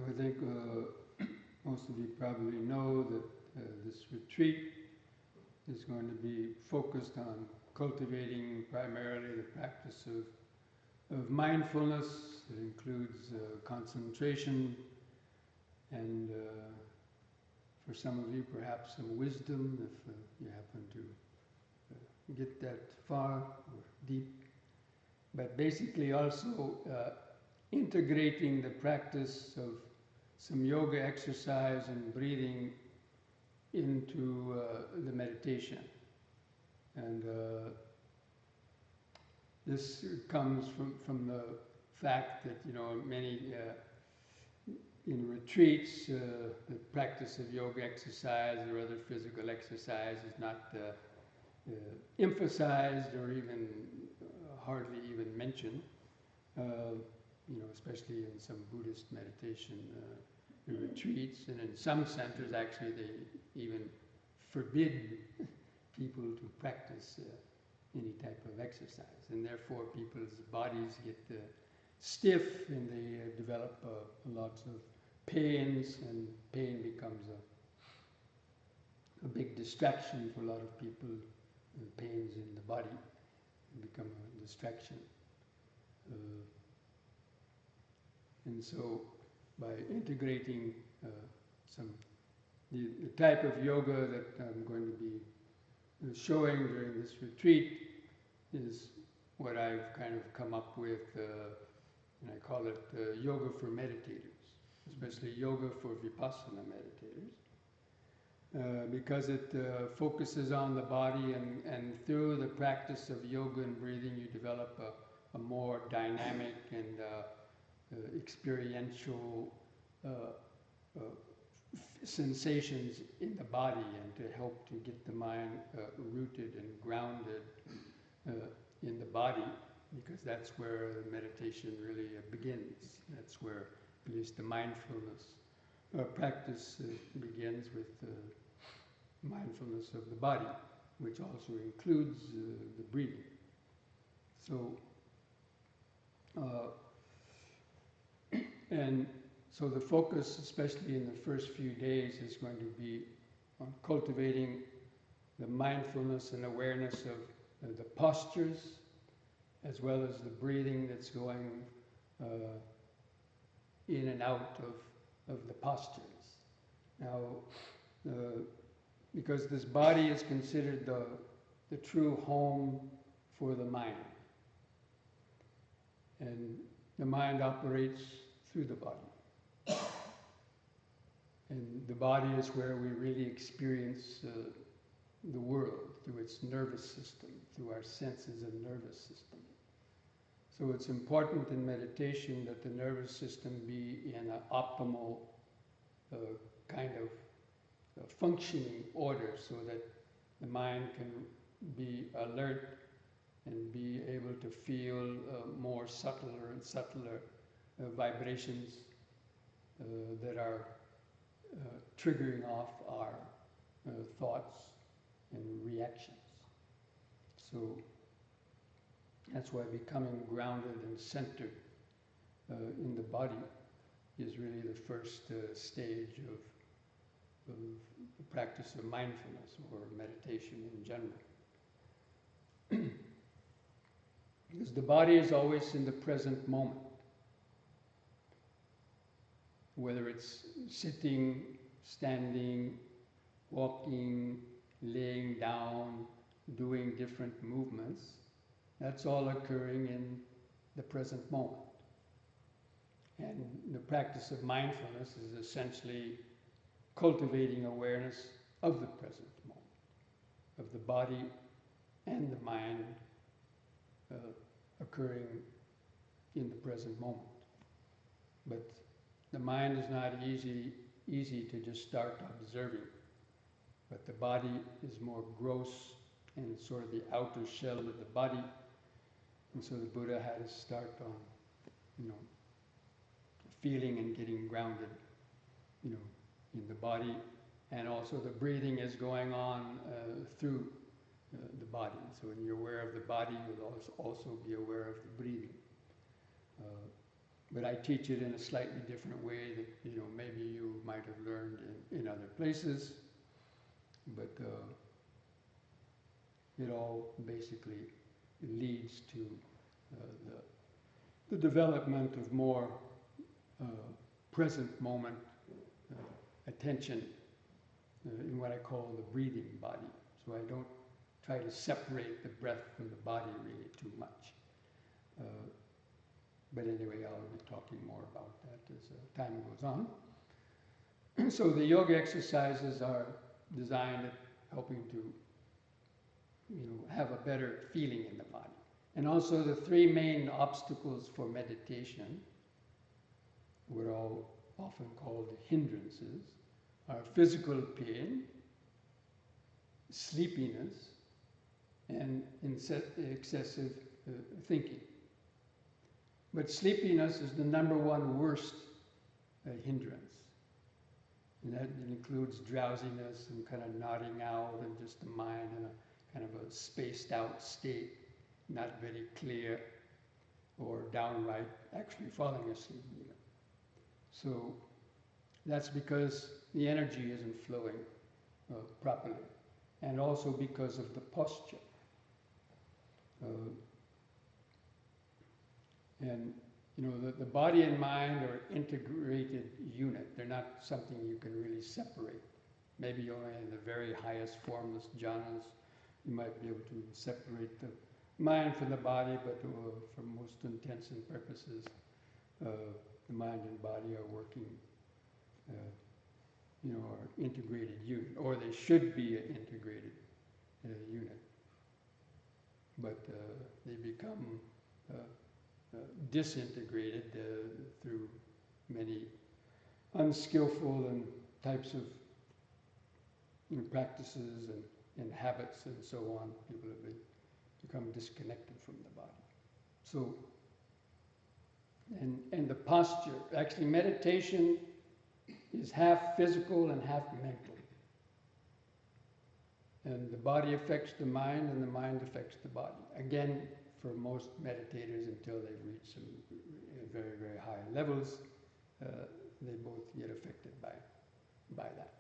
I think most of you probably know that this retreat is going to be focused on cultivating primarily the practice of mindfulness. It includes concentration and for some of you perhaps some wisdom if you happen to get that far or deep. But basically also integrating the practice of some yoga exercise and breathing into the meditation. And this comes from the fact that, many in retreats, the practice of yoga exercise or other physical exercise is not emphasized or even hardly even mentioned, especially in some Buddhist meditation retreats. And in some centers, actually, they even forbid people to practice any type of exercise. And therefore, people's bodies get stiff and they develop lots of pains, and pain becomes a big distraction for a lot of people. And pains in the body become a distraction. And so by integrating the type of yoga that I'm going to be showing during this retreat is what I've kind of come up with, and I call it yoga for meditators, especially yoga for Vipassana meditators, because it focuses on the body, and through the practice of yoga and breathing you develop a more dynamic and experiential sensations in the body, and to help to get the mind rooted and grounded in the body, because that's where the meditation really begins. That's where at least the mindfulness practice begins, with mindfulness of the body, which also includes the breathing. So and so the focus, especially in the first few days, is going to be on cultivating the mindfulness and awareness of the postures, as well as the breathing that's going in and out of the postures. Now, because this body is considered the true home for the mind, and the mind operates through the body. And the body is where we really experience the world, through its nervous system, through our senses and nervous system. So it's important in meditation that the nervous system be in an optimal kind of functioning order, so that the mind can be alert and be able to feel more subtler and subtler vibrations that are triggering off our thoughts and reactions. So that's why becoming grounded and centered in the body is really the first stage of the practice of mindfulness or meditation in general. Because the body is always in the present moment. Whether it's sitting, standing, walking, laying down, doing different movements, that's all occurring in the present moment. And the practice of mindfulness is essentially cultivating awareness of the present moment, of the body and the mind occurring in the present moment. But the mind is not easy to just start observing, but the body is more gross, and it's sort of the outer shell of the body. And so the Buddha had to start on, feeling and getting grounded, in the body, and also the breathing is going on through the body. So when you're aware of the body, you'll also be aware of the breathing. but I teach it in a slightly different way that, maybe you might have learned in other places. But it all basically leads to the development of more present moment attention in what I call the breathing body. So I don't try to separate the breath from the body really too much. But anyway, I'll be talking more about that as time goes on. So the yoga exercises are designed at helping to, have a better feeling in the body. And also the three main obstacles for meditation, what are all often called hindrances, are physical pain, sleepiness, and excessive thinking. But sleepiness is the number one worst hindrance. And that includes drowsiness and kind of nodding out and just the mind in a kind of a spaced out state, not very clear, or downright actually falling asleep. So that's because the energy isn't flowing properly, and also because of the posture. And the body and mind are integrated unit. They're not something you can really separate. Maybe only in the very highest formless jhanas you might be able to separate the mind from the body, but for most intents and purposes, the mind and body are working, are integrated unit, or they should be an integrated unit. But they become disintegrated through many unskillful and types of practices and habits and so on. People have become disconnected from the body. So, and the posture, actually meditation is half physical and half mental. And the body affects the mind and the mind affects the body. Again, for most meditators, until they've reached some very, very high levels, they both get affected by that.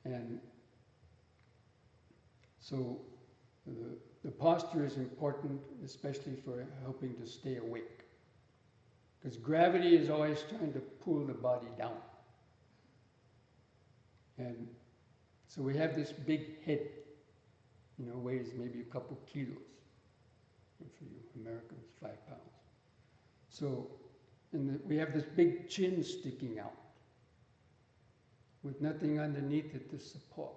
And so the posture is important, especially for helping to stay awake. Because gravity is always trying to pull the body down. And so we have this big head, weighs maybe a couple kilos. For you Americans, 5 pounds. So we have this big chin sticking out with nothing underneath it to support.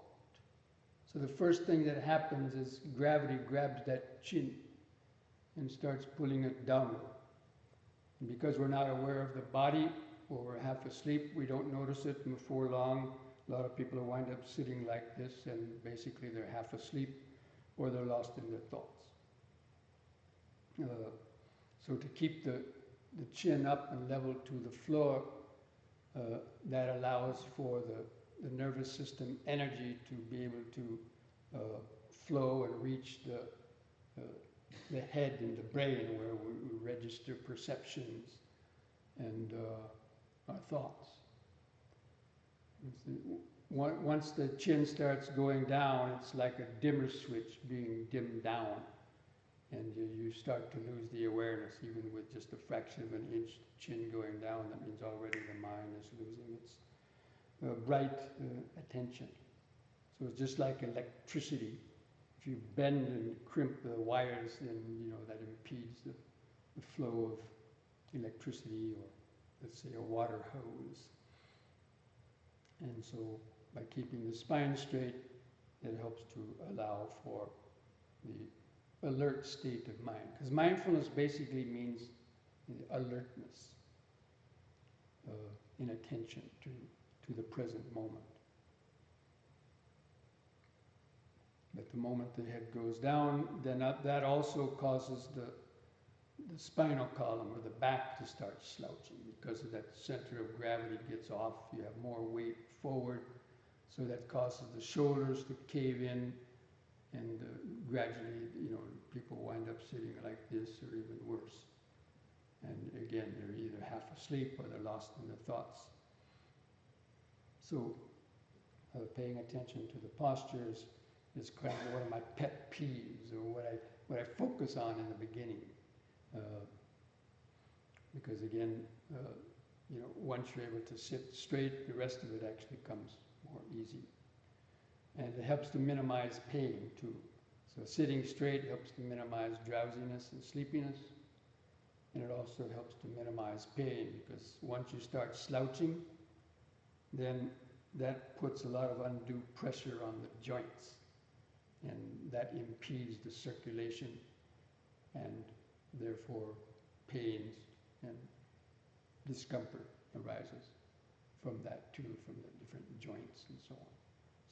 So the first thing that happens is gravity grabs that chin and starts pulling it downward. And because we're not aware of the body, or we're half asleep, we don't notice it, and before long, a lot of people wind up sitting like this, and basically they're half asleep, or they're lost in their thoughts. So to keep the chin up and level to the floor, that allows for the nervous system energy to be able to flow and reach the head and the brain, where we register perceptions and our thoughts. Once the chin starts going down, it's like a dimmer switch being dimmed down. And you start to lose the awareness, even with just a fraction of an inch chin going down. That means already the mind is losing its bright attention. So it's just like electricity. If you bend and crimp the wires, then that impedes the flow of electricity, or let's say a water hose. And so by keeping the spine straight, it helps to allow for the alert state of mind. Because mindfulness basically means alertness, inattention to the present moment. But the moment the head goes down, then that also causes the spinal column or the back to start slouching, because of that center of gravity gets off. You have more weight forward, so that causes the shoulders to cave in, and gradually, people wind up sitting like this, or even worse. And again, they're either half asleep or they're lost in their thoughts. So paying attention to the postures is kind of one of my pet peeves, or what I focus on in the beginning. Because again, once you're able to sit straight, the rest of it actually comes more easy. And it helps to minimize pain too. So sitting straight helps to minimize drowsiness and sleepiness. And it also helps to minimize pain, because once you start slouching, then that puts a lot of undue pressure on the joints. And that impedes the circulation, and therefore pains and discomfort arises from that too, from the different joints and so on.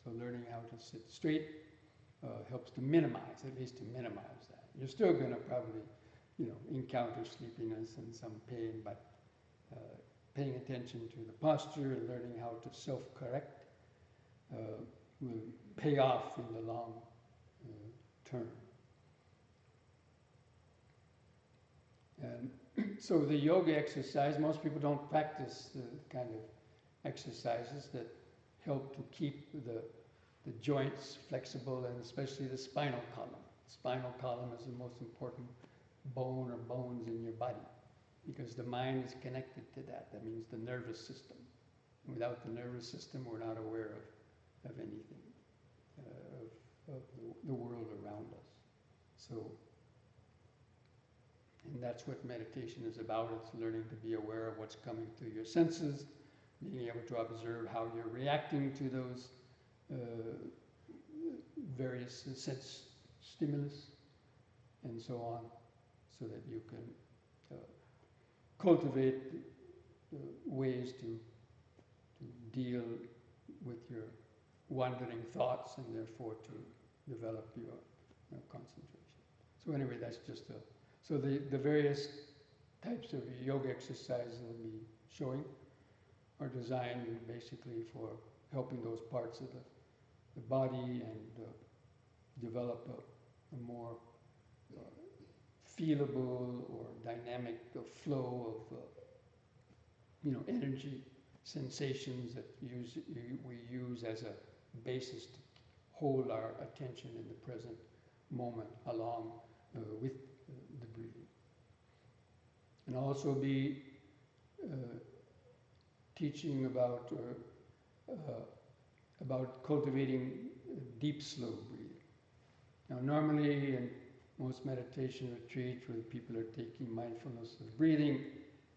So learning how to sit straight helps to minimize, at least to minimize that. You're still going to probably, encounter sleepiness and some pain, but paying attention to the posture and learning how to self-correct will pay off in the long term. And so the yoga exercise, most people don't practice the kind of exercises that help to keep the joints flexible, and especially the spinal column. The spinal column is the most important bone or bones in your body, because the mind is connected to that. That means the nervous system. Without the nervous system, we're not aware of anything, of the world around us. So, and that's what meditation is about. It's learning to be aware of what's coming through your senses, being able to observe how you're reacting to those various sense stimulus and so on, so that you can cultivate ways to deal with your wandering thoughts, and therefore to develop your concentration. So anyway, that's just so the various types of yoga exercises I'll be showing are designed basically for helping those parts of the body and develop a more feelable or dynamic flow of energy, sensations that we use as a basis to hold our attention in the present moment along with the breathing. And also be teaching about cultivating deep, slow breathing. Now, normally in most meditation retreats where people are taking mindfulness of breathing,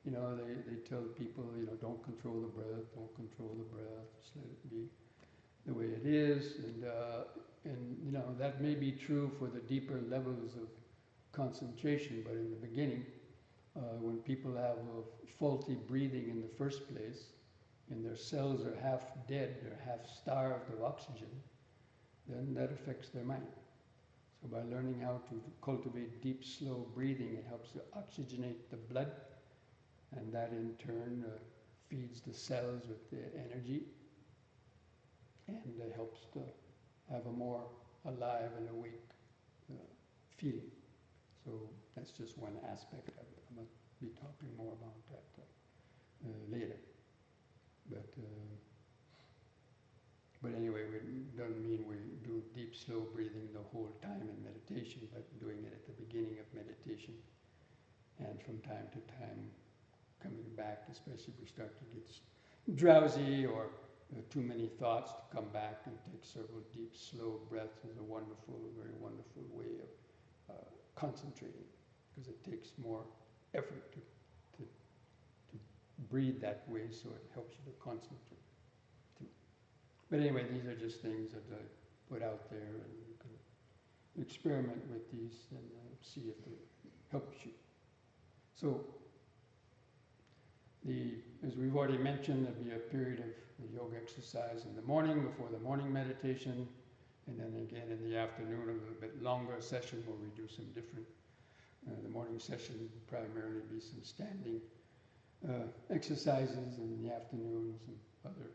they tell people, don't control the breath, don't control the breath, just let it be the way it is. And that may be true for the deeper levels of concentration, but in the beginning, when people have faulty breathing in the first place, and their cells are half dead, they're half starved of oxygen, then that affects their mind. So by learning how to cultivate deep, slow breathing, it helps to oxygenate the blood, and that in turn feeds the cells with the energy, and helps to have a more alive and awake feeling. So that's just one aspect of it. I'm going to be talking more about that later. But anyway, it doesn't mean we do deep, slow breathing the whole time in meditation, but doing it at the beginning of meditation, and from time to time coming back, especially if we start to get drowsy or too many thoughts, to come back and take several deep, slow breaths is a wonderful, very wonderful way of concentrating, because it takes more effort to breathe that way, so it helps you to concentrate too. But anyway, these are just things that I put out there, and you can experiment with these and see if it helps you. So, as we've already mentioned, there'll be a period of yoga exercise in the morning before the morning meditation, and then again in the afternoon a little bit longer session where we do some different. The morning session will primarily be some standing exercises, and in the afternoon some other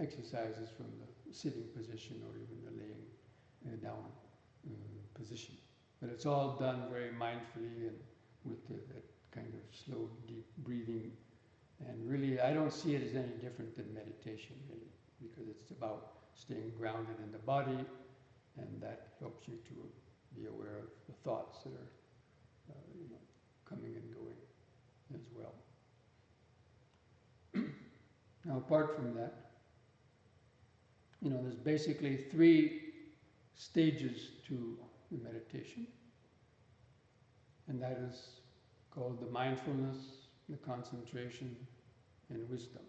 exercises from the sitting position or even the laying down position. But it's all done very mindfully and with that kind of slow, deep breathing. And really, I don't see it as any different than meditation, really, because it's about staying grounded in the body, and that helps you to be aware of the thoughts that are coming and going as well. Now, apart from that, there's basically 3 stages to the meditation, and that is called the mindfulness, the concentration, and wisdom.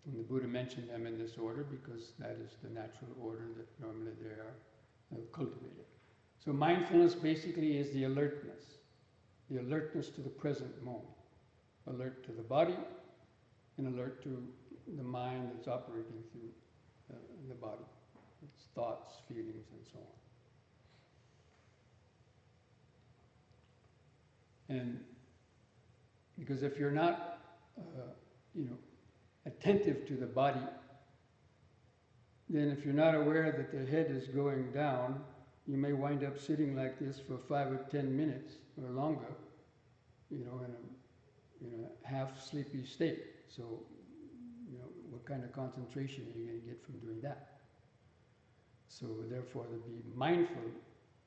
And the Buddha mentioned them in this order because that is the natural order that normally they are cultivated. So mindfulness basically is the alertness to the present moment, alert to the body, and alert to the mind that's operating through the body, its thoughts, feelings, and so on. And because if you're not, attentive to the body, then if you're not aware that the head is going down, you may wind up sitting like this for 5 or 10 minutes or longer, in a half sleepy state. So, what kind of concentration are you going to get from doing that? So therefore, to be mindful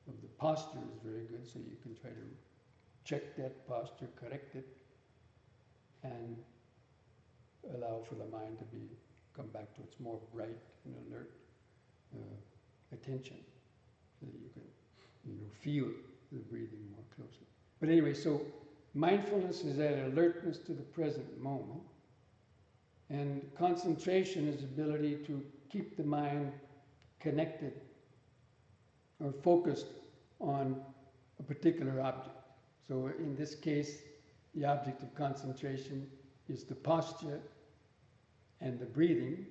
of the posture is very good, so you can try to check that posture, correct it, and allow for the mind to come back to its more bright and alert attention, so that you can feel the breathing more closely. But anyway, so mindfulness is that alertness to the present moment, and concentration is the ability to keep the mind connected or focused on a particular object. So in this case, the object of concentration is the posture and the breathing,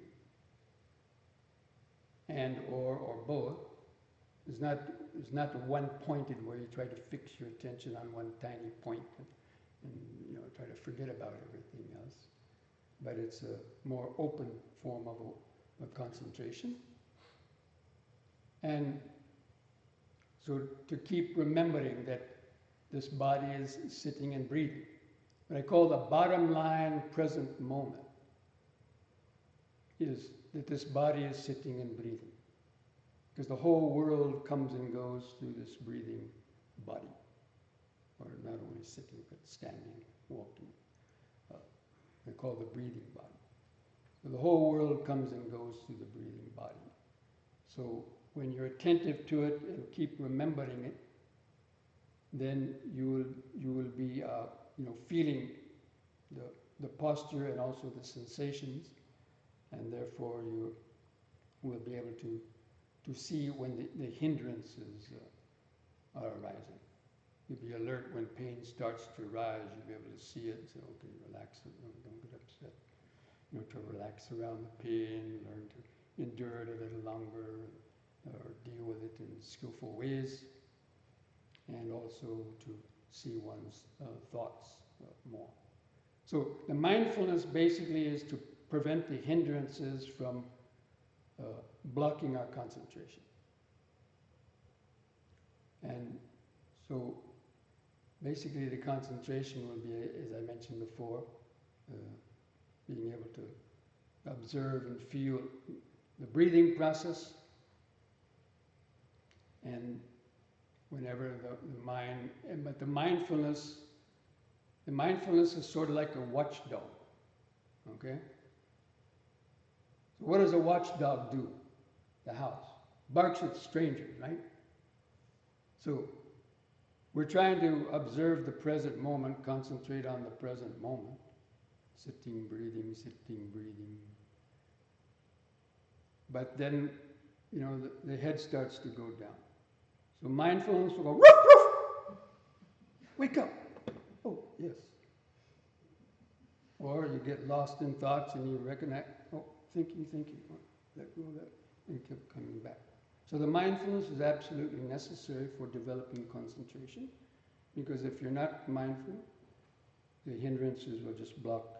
and or both. It's not one-pointed where you try to fix your attention on one tiny point and try to forget about everything else. But it's a more open form of concentration. And so to keep remembering that this body is sitting and breathing. What I call the bottom line present moment is that this body is sitting and breathing. Because the whole world comes and goes through this breathing body. Or not only sitting, but standing, walking. They call the breathing body. So the whole world comes and goes through the breathing body. So when you're attentive to it and keep remembering it, then you will be feeling the posture and also the sensations, and therefore you will be able to see when the hindrances are arising. You'll be alert when pain starts to arise. You'll be able to see it and say, okay, relax, don't get upset. To relax around the pain, learn to endure it a little longer, or deal with it in skillful ways, and also to see one's thoughts more. So the mindfulness basically is to prevent the hindrances from blocking our concentration. And so basically the concentration will be, as I mentioned before, being able to observe and feel the breathing process, and whenever the mind, but the mindfulness is sort of like a watchdog, okay? So what does a watchdog do? The house. Barks at strangers, right? So we're trying to observe the present moment, concentrate on the present moment. Sitting, breathing, but then, the head starts to go down. So mindfulness will go, roof, roof! Wake up! Oh, yes. Or you get lost in thoughts and you recognize, oh, thinking, oh, let go of that, and keep coming back. So the mindfulness is absolutely necessary for developing concentration, because if you're not mindful, the hindrances will just block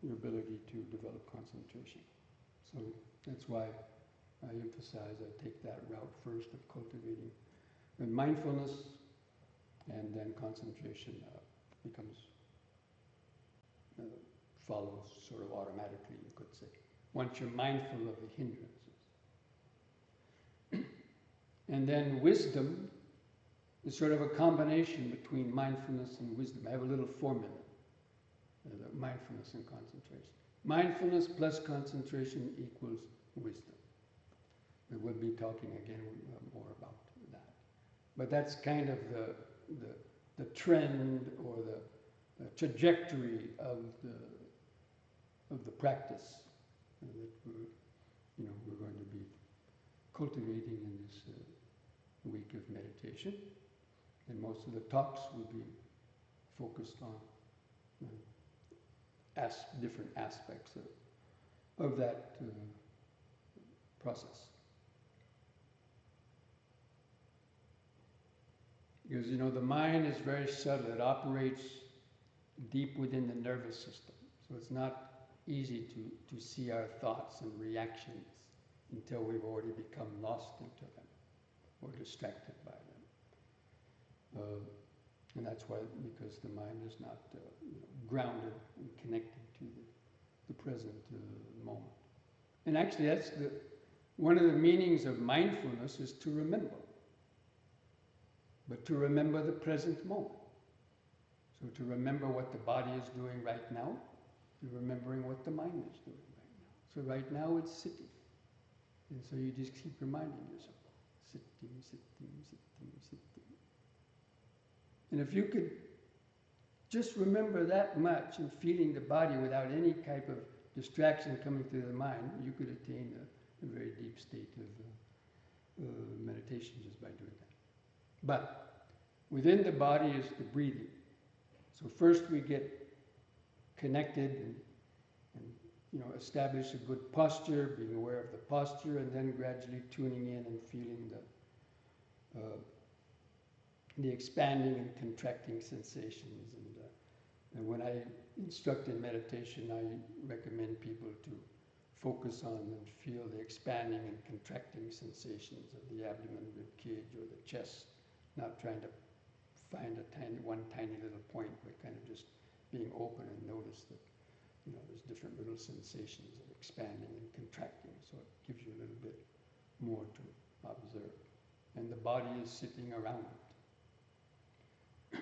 your ability to develop concentration. So that's why I emphasize, I take that route first of cultivating. And mindfulness and then concentration follows sort of automatically, you could say, once you're mindful of the hindrances. And then wisdom is sort of a combination between mindfulness and wisdom. I have a little formula, mindfulness and concentration. Mindfulness plus concentration equals wisdom. We will be talking again more about that. But that's kind of the trend or the trajectory of the practice that we're going to be cultivating in this week of meditation. And most of the talks will be focused on different aspects of that process. Because the mind is very subtle. It operates deep within the nervous system. So it's not easy to see our thoughts and reactions until we've already become lost into them or distracted by them. And that's why, because the mind is not grounded and connected to the present moment. And actually, that's one of the meanings of mindfulness is to remember. But to remember the present moment. So to remember what the body is doing right now, you're remembering what the mind is doing right now. So right now it's sitting. And so you just keep reminding yourself, sitting, sitting, sitting, sitting. And if you could just remember that much and feeling the body without any type of distraction coming through the mind, you could attain a very deep state of meditation just by doing that. But within the body is the breathing. So first we get connected and establish a good posture, being aware of the posture, and then gradually tuning in and feeling the expanding and contracting sensations. And when I instruct in meditation, I recommend people to focus on and feel the expanding and contracting sensations of the abdomen, rib cage, or the chest. Not trying to find one tiny little point, but kind of just being open and notice that there's different little sensations of expanding and contracting, so it gives you a little bit more to observe. And the body is sitting around it.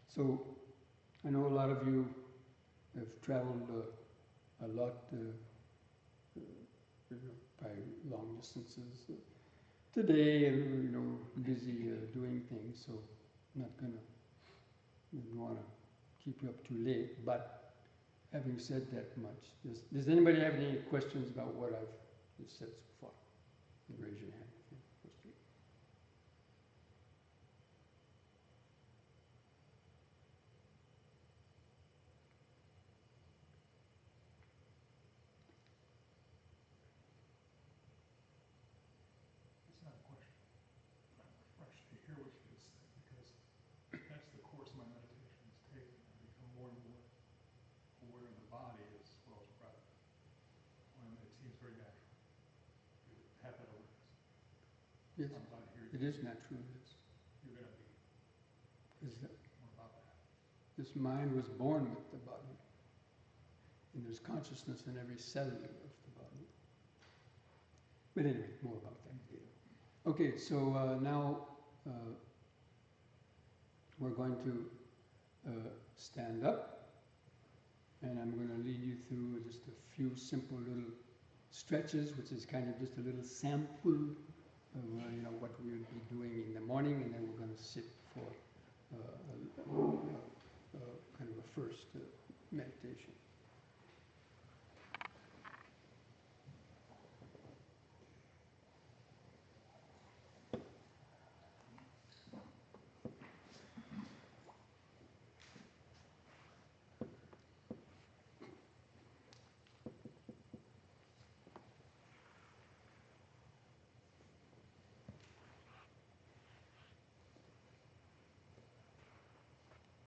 So I know a lot of you have traveled a lot by long distances today, and busy doing things, so I'm not want to keep you up too late. But having said that much, does anybody have any questions about what I've just said so far? Raise your hand if you have a question. It's not a question. I'm refreshed to hear what you just said, because that's the course my meditation is taking. I become more and more aware of the body as well as breath. And it seems very natural to have that awareness. Yes, I'm glad to hear it is natural. You're going to be more about that. This mind was born with the body, and there's consciousness in every cell of the body. But anyway, more about that later. Okay, so now we're going to stand up, and I'm going to lead you through just a few simple little stretches, which is kind of just a little sample of what we would be doing in the morning, and then we're going to sit for kind of a first meditation.